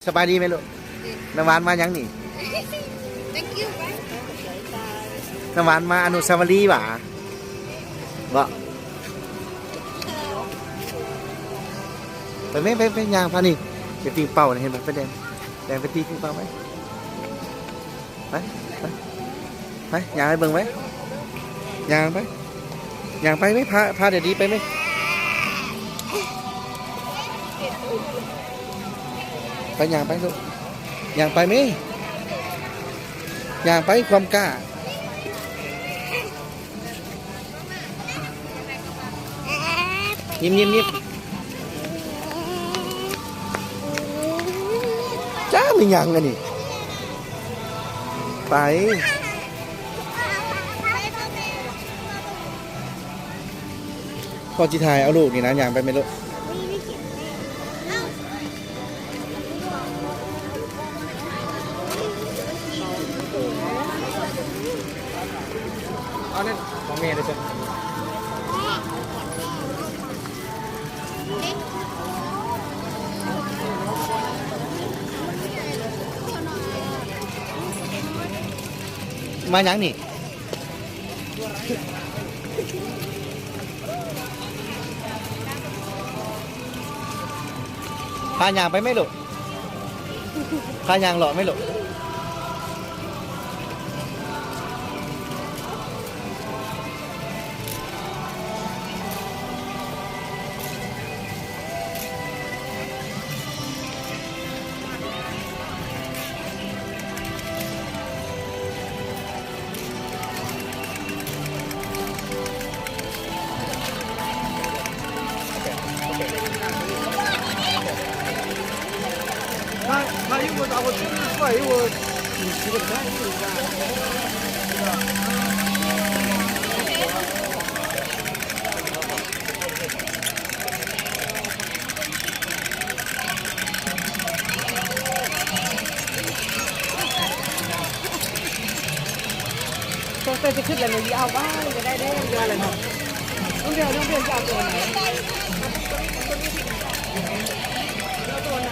สบายดีไหมลูกน้ำหวานมายังนี่ Thank you น้ำหวานมาอนุสาวรีย์หว่าบ่ไปไหมไปยางพานี่ไปตีเป่าเห็นไหมไปแดงไปตีเป่าไหมไปยางไปเบิ่งไหมยางไปไหมพาเดี๋ยวดีไปไหมไปยางไปลูกยางไปไหมยางไปความกล้ายิ้มจ้าไม่ยังกันนี่ไปพอจิถ่ายเอาลูกนี่นะยางไปไหมลูกเอาเนี่ยของเมย์เลยจ้ะมาหยังนี่พายางไปไหมลูกพายางหล่อไหมลูก他如果打我真帅，我50个赞就จะขึ้นแล้วเลยเอาบ้างจะได้เยอะเลยเนาะต้องเรียนจะเอาตัวไหนตัวไหน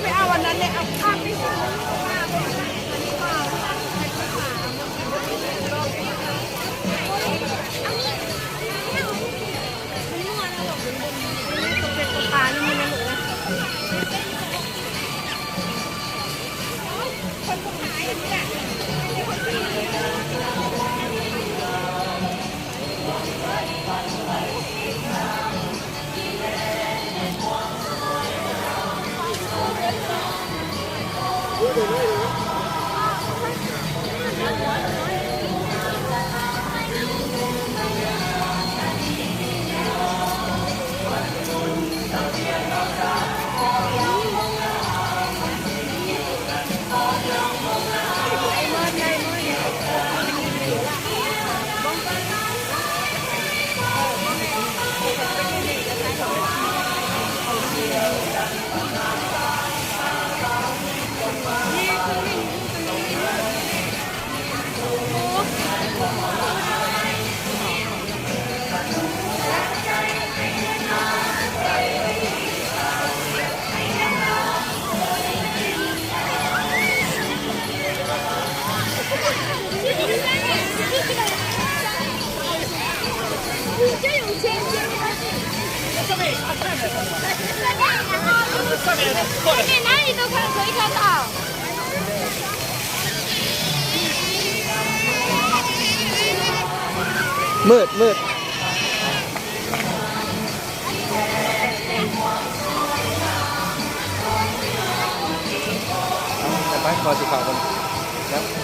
ไปเอาวันนั้นเนี่ยเอาข้ามไปซื้อปลานี่มันเลยคนขายอย่างนี้แหละ上面哪里都可以看到。มืดมืดเอาไปขอสิข่าวกันครับ